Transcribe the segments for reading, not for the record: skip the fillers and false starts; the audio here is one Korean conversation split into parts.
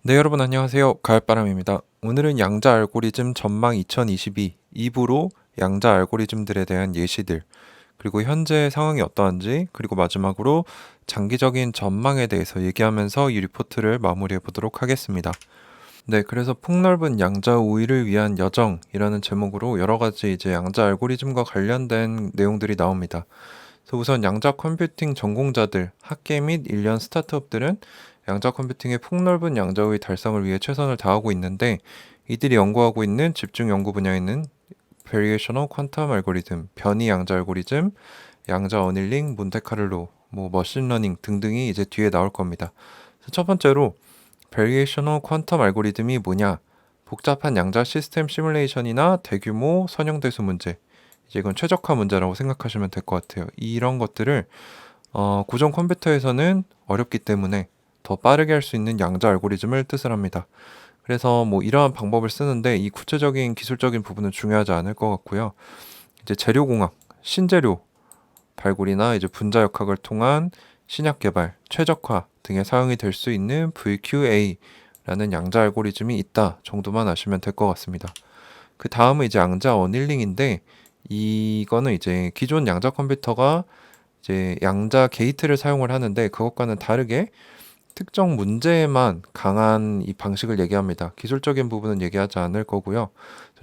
네, 여러분 안녕하세요. 가을바람입니다. 오늘은 양자 알고리즘 전망 2022 2부로 양자 알고리즘들에 대한 예시들, 그리고 현재 상황이 어떠한지, 그리고 마지막으로 장기적인 전망에 대해서 얘기하면서 이 리포트를 마무리해 보도록 하겠습니다. 네, 그래서 폭넓은 양자 우위를 위한 여정이라는 제목으로 여러 가지 이제 양자 알고리즘과 관련된 내용들이 나옵니다. 그래서 우선 양자 컴퓨팅 전공자들, 학계 및 일련 스타트업들은 양자 컴퓨팅의 폭넓은 양자우위 달성을 위해 최선을 다하고 있는데, 이들이 연구하고 있는 집중 연구 분야에는 베리에이셔널 퀀텀 알고리즘, 변이 양자 알고리즘, 양자 어닐링, 몬테카를로, 머신러닝 등등이 이제 뒤에 나올 겁니다. 그래서 첫 번째로 베리에이셔널 퀀텀 알고리즘이 뭐냐? 복잡한 양자 시스템 시뮬레이션이나 대규모 선형대수 문제, 이제 이건 최적화 문제라고 생각하시면 될 것 같아요. 이런 것들을 고전 컴퓨터에서는 어렵기 때문에 더 빠르게 할 수 있는 양자 알고리즘을 뜻을 합니다. 그래서 이러한 방법을 쓰는데 이 구체적인 기술적인 부분은 중요하지 않을 것 같고요. 이제 재료공학, 신재료 발굴이나 이제 분자역학을 통한 신약 개발, 최적화 등에 사용이 될 수 있는 VQA라는 양자 알고리즘이 있다 정도만 아시면 될 것 같습니다. 그 다음은 이제 양자 어닐링인데, 이거는 이제 기존 양자 컴퓨터가 이제 양자 게이트를 사용을 하는데 그것과는 다르게 특정 문제에만 강한 이 방식을 얘기합니다. 기술적인 부분은 얘기하지 않을 거고요.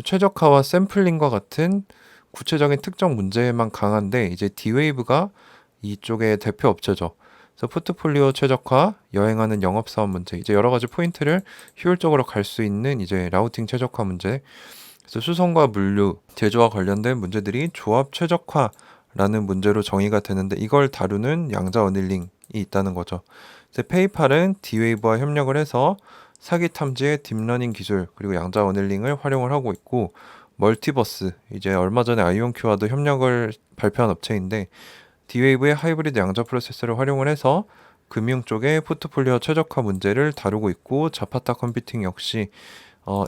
최적화와 샘플링과 같은 구체적인 특정 문제에만 강한데, 이제 D-Wave가 이쪽의 대표 업체죠. 그래서 포트폴리오 최적화, 여행하는 영업사업 문제, 이제 여러 가지 포인트를 효율적으로 갈 수 있는 이제 라우팅 최적화 문제, 그래서 수송과 물류, 제조와 관련된 문제들이 조합 최적화라는 문제로 정의가 되는데, 이걸 다루는 양자 어닐링이 있다는 거죠. 이제 페이팔은 D-Wave와 협력을 해서 사기 탐지의 딥러닝 기술, 그리고 양자 어닐링을 활용을 하고 있고, 멀티버스, 이제 얼마 전에 아이온큐와도 협력을 발표한 업체인데, D-Wave의 하이브리드 양자 프로세서를 활용을 해서 금융 쪽의 포트폴리오 최적화 문제를 다루고 있고, 자파타 컴퓨팅 역시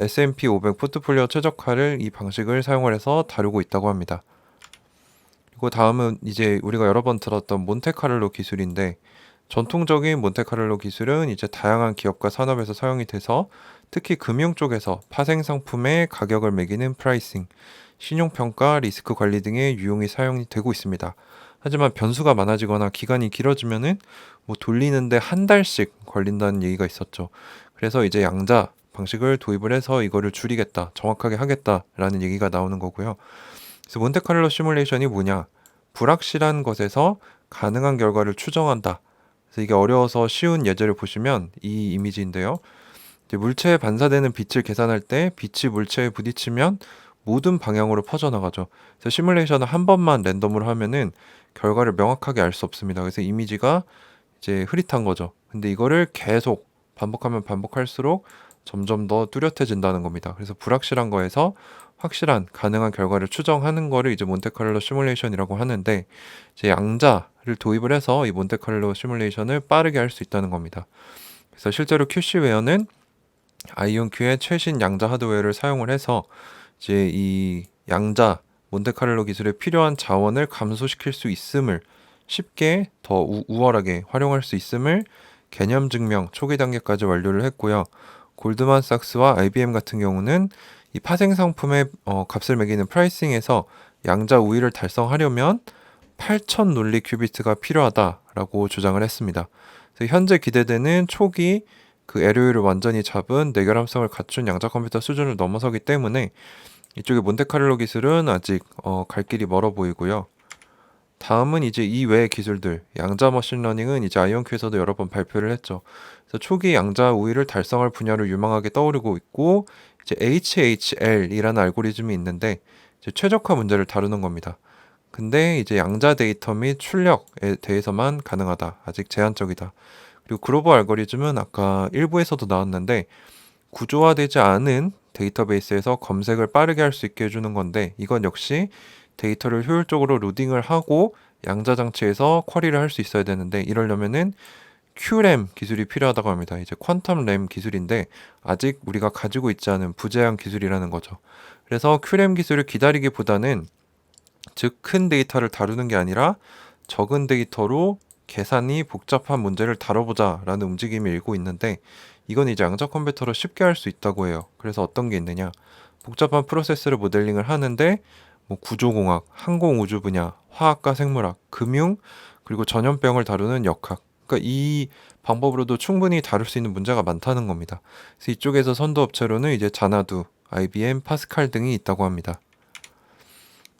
S&P 500 포트폴리오 최적화를 이 방식을 사용을 해서 다루고 있다고 합니다. 그리고 다음은 이제 우리가 여러 번 들었던 몬테카를로 기술인데, 전통적인 몬테카를로 기술은 이제 다양한 기업과 산업에서 사용이 돼서 특히 금융 쪽에서 파생 상품의 가격을 매기는 프라이싱, 신용평가, 리스크 관리 등의 유용히 사용이 되고 있습니다. 하지만 변수가 많아지거나 기간이 길어지면은 돌리는데 한 달씩 걸린다는 얘기가 있었죠. 그래서 이제 양자 방식을 도입을 해서 이거를 줄이겠다, 정확하게 하겠다라는 얘기가 나오는 거고요. 그래서 몬테카를로 시뮬레이션이 뭐냐? 불확실한 것에서 가능한 결과를 추정한다. 그래서 이게 어려워서 쉬운 예제를 보시면 이 이미지인데요. 이제 물체에 반사되는 빛을 계산할 때 빛이 물체에 부딪히면 모든 방향으로 퍼져나가죠. 그래서 시뮬레이션을 한 번만 랜덤으로 하면은 결과를 명확하게 알 수 없습니다. 그래서 이미지가 이제 흐릿한 거죠. 근데 이거를 계속 반복하면 반복할수록 점점 더 뚜렷해진다는 겁니다. 그래서 불확실한 거에서 확실한 가능한 결과를 추정하는 거를 이제 몬테카를로 시뮬레이션이라고 하는데, 이제 양자를 도입을 해서 이 몬테카를로 시뮬레이션을 빠르게 할 수 있다는 겁니다. 그래서 실제로 QC웨어는 아이온큐의 최신 양자 하드웨어를 사용을 해서 이제 이 양자 몬테카를로 기술에 필요한 자원을 감소시킬 수 있음을, 쉽게 더 우월하게 활용할 수 있음을 개념 증명 초기 단계까지 완료를 했고요. 골드만삭스와 IBM 같은 경우는 이 파생 상품의 값을 매기는 프라이싱에서 양자 우위를 달성하려면 8,000 논리 큐비트가 필요하다라고 주장을 했습니다. 그래서 현재 기대되는 초기 그 LOE를 완전히 잡은 내결함성을 갖춘 양자 컴퓨터 수준을 넘어서기 때문에 이쪽의 몬테카를로 기술은 아직 갈 길이 멀어 보이고요. 다음은 이제 이 외의 기술들, 양자 머신러닝은 이제 아이온큐에서도 여러 번 발표를 했죠. 그래서 초기 양자 우위를 달성할 분야로 유망하게 떠오르고 있고, 이제 HHL이라는 알고리즘이 있는데 이제 최적화 문제를 다루는 겁니다. 근데 이제 양자 데이터 및 출력에 대해서만 가능하다. 아직 제한적이다. 그리고 그로버 알고리즘은 아까 일부에서도 나왔는데 구조화되지 않은 데이터베이스에서 검색을 빠르게 할 수 있게 해주는 건데, 이건 역시 데이터를 효율적으로 로딩을 하고 양자 장치에서 쿼리를 할 수 있어야 되는데, 이러려면은 QRAM 기술이 필요하다고 합니다. 이제 퀀텀 램 기술인데 아직 우리가 가지고 있지 않은 부재한 기술이라는 거죠. 그래서 QRAM 기술을 기다리기보다는, 즉 큰 데이터를 다루는 게 아니라 적은 데이터로 계산이 복잡한 문제를 다뤄보자라는 움직임이 일고 있는데, 이건 이제 양자 컴퓨터로 쉽게 할 수 있다고 해요. 그래서 어떤 게 있느냐? 복잡한 프로세스를 모델링을 하는데 뭐 구조공학, 항공우주 분야, 화학과 생물학, 금융, 그리고 전염병을 다루는 역학. 그러니까 이 방법으로도 충분히 다룰 수 있는 문제가 많다는 겁니다. 그래서 이쪽에서 선도 업체로는 이제 자나두, IBM, 파스칼 등이 있다고 합니다.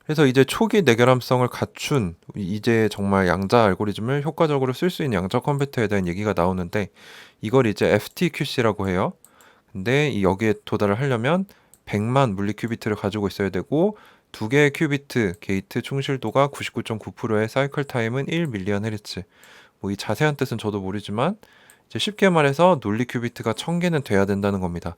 그래서 이제 초기 내결함성을 갖춘 이제 정말 양자 알고리즘을 효과적으로 쓸 수 있는 양자 컴퓨터에 대한 얘기가 나오는데 이걸 이제 FTQC라고 해요. 근데 여기에 도달을 하려면 100만 물리 큐비트를 가지고 있어야 되고 두 개의 큐비트 게이트 충실도가 99.9%의 사이클 타임은 1밀리언 헤르츠. 뭐 이 자세한 뜻은 저도 모르지만 이제 쉽게 말해서 논리 큐비트가 1000개는 돼야 된다는 겁니다.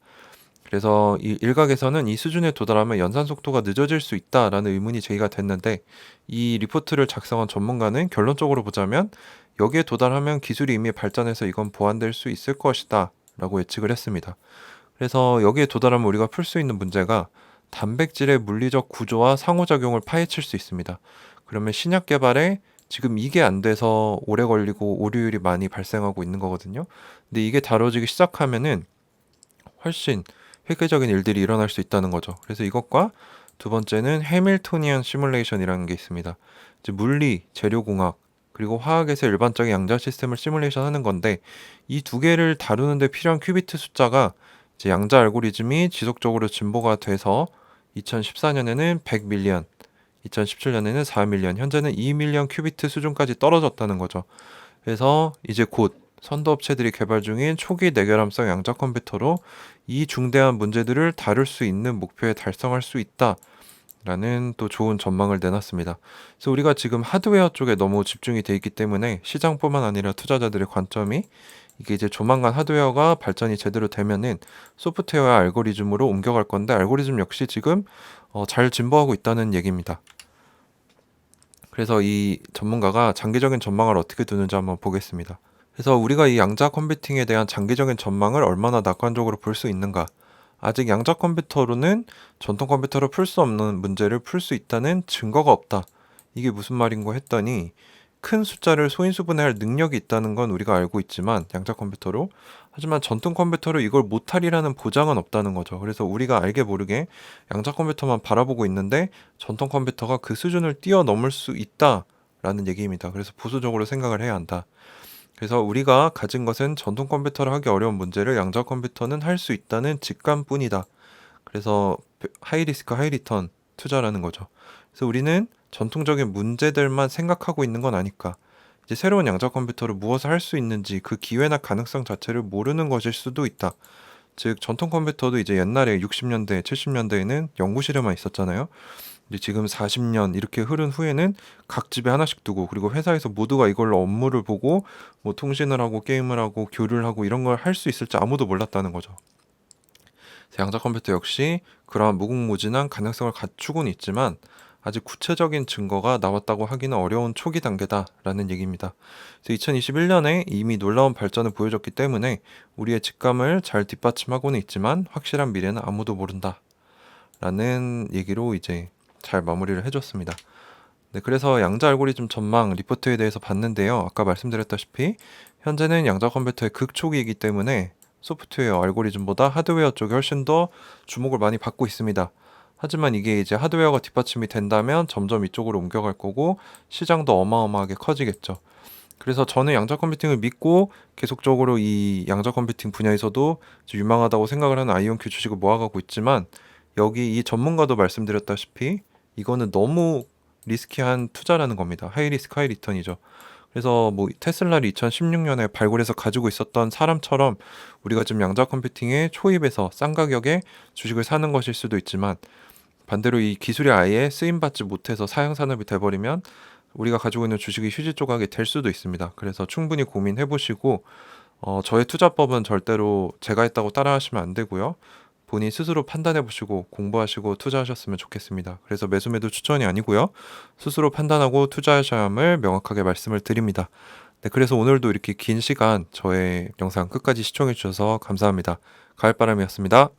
그래서 이 일각에서는 이 수준에 도달하면 연산 속도가 늦어질 수 있다라는 의문이 제기가 됐는데 이 리포트를 작성한 전문가는 결론적으로 보자면 여기에 도달하면 기술이 이미 발전해서 이건 보완될 수 있을 것이다 라고 예측을 했습니다. 그래서 여기에 도달하면 우리가 풀 수 있는 문제가 단백질의 물리적 구조와 상호작용을 파헤칠 수 있습니다. 그러면 신약 개발에 지금 이게 안 돼서 오래 걸리고 오류율이 많이 발생하고 있는 거거든요. 근데 이게 다뤄지기 시작하면은 훨씬 획기적인 일들이 일어날 수 있다는 거죠. 그래서 이것과 두 번째는 해밀토니안 시뮬레이션이라는 게 있습니다. 이제 물리, 재료공학, 그리고 화학에서 일반적인 양자 시스템을 시뮬레이션 하는 건데 이 두 개를 다루는데 필요한 큐비트 숫자가 이제 양자 알고리즘이 지속적으로 진보가 돼서 2014년에는 100밀리언, 2017년에는 4밀리언, 현재는 2밀리언 큐비트 수준까지 떨어졌다는 거죠. 그래서 이제 곧 선도업체들이 개발 중인 초기 내결함성 양자 컴퓨터로 이 중대한 문제들을 다룰 수 있는 목표에 달성할 수 있다라는 또 좋은 전망을 내놨습니다. 그래서 우리가 지금 하드웨어 쪽에 너무 집중이 돼 있기 때문에 시장뿐만 아니라 투자자들의 관점이 이게 이제 조만간 하드웨어가 발전이 제대로 되면은 소프트웨어 알고리즘으로 옮겨갈 건데 알고리즘 역시 지금 잘 진보하고 있다는 얘기입니다. 그래서 이 전문가가 장기적인 전망을 어떻게 두는지 한번 보겠습니다. 그래서 우리가 이 양자 컴퓨팅에 대한 장기적인 전망을 얼마나 낙관적으로 볼 수 있는가? 아직 양자 컴퓨터로는 전통 컴퓨터로 풀 수 없는 문제를 풀 수 있다는 증거가 없다. 이게 무슨 말인고 했더니 큰 숫자를 소인수 분해할 능력이 있다는 건 우리가 알고 있지만 양자 컴퓨터로 하지만 전통 컴퓨터로 이걸 못하리라는 보장은 없다는 거죠. 그래서 우리가 알게 모르게 양자 컴퓨터만 바라보고 있는데 전통 컴퓨터가 그 수준을 뛰어넘을 수 있다라는 얘기입니다. 그래서 보수적으로 생각을 해야 한다. 그래서 우리가 가진 것은 전통 컴퓨터를 하기 어려운 문제를 양자 컴퓨터는 할 수 있다는 직감뿐이다. 그래서 하이 리스크 하이 리턴 투자라는 거죠. 그래서 우리는 전통적인 문제들만 생각하고 있는 건 아닐까. 이제 새로운 양자 컴퓨터로 무엇을 할 수 있는지 그 기회나 가능성 자체를 모르는 것일 수도 있다. 즉 전통 컴퓨터도 이제 옛날에 60년대, 70년대에는 연구실에만 있었잖아요. 이제 지금 40년 이렇게 흐른 후에는 각 집에 하나씩 두고 그리고 회사에서 모두가 이걸로 업무를 보고 뭐 통신을 하고 게임을 하고 교류를 하고 이런 걸 할 수 있을지 아무도 몰랐다는 거죠. 그래서 양자 컴퓨터 역시 그러한 무궁무진한 가능성을 갖추고는 있지만 아직 구체적인 증거가 나왔다고 하기는 어려운 초기 단계다라는 얘기입니다. 그래서 2021년에 이미 놀라운 발전을 보여줬기 때문에 우리의 직감을 잘 뒷받침하고는 있지만 확실한 미래는 아무도 모른다라는 얘기로 이제 잘 마무리를 해줬습니다. 네, 그래서 양자 알고리즘 전망 리포트에 대해서 봤는데요. 아까 말씀드렸다시피 현재는 양자 컴퓨터의 극초기이기 때문에 소프트웨어 알고리즘보다 하드웨어 쪽이 훨씬 더 주목을 많이 받고 있습니다. 하지만 이게 이제 하드웨어가 뒷받침이 된다면 점점 이쪽으로 옮겨갈 거고 시장도 어마어마하게 커지겠죠. 그래서 저는 양자 컴퓨팅을 믿고 계속적으로 이 양자 컴퓨팅 분야에서도 유망하다고 생각을 하는 아이온큐 주식을 모아가고 있지만 여기 이 전문가도 말씀드렸다시피 이거는 너무 리스키한 투자라는 겁니다. 하이 리스크 하이 리턴이죠. 그래서 뭐 테슬라를 2016년에 발굴해서 가지고 있었던 사람처럼 우리가 지금 양자 컴퓨팅에 초입에서 싼 가격에 주식을 사는 것일 수도 있지만 반대로 이 기술이 아예 쓰임받지 못해서 사양 산업이 돼버리면 우리가 가지고 있는 주식이 휴지 조각이 될 수도 있습니다. 그래서 충분히 고민해 보시고 저의 투자법은 절대로 제가 했다고 따라하시면 안 되고요. 본인 스스로 판단해 보시고 공부하시고 투자하셨으면 좋겠습니다. 그래서 매수 매도 추천이 아니고요. 스스로 판단하고 투자하셔야 함을 명확하게 말씀을 드립니다. 네, 그래서 오늘도 이렇게 긴 시간 저의 영상 끝까지 시청해 주셔서 감사합니다. 가을바람이었습니다.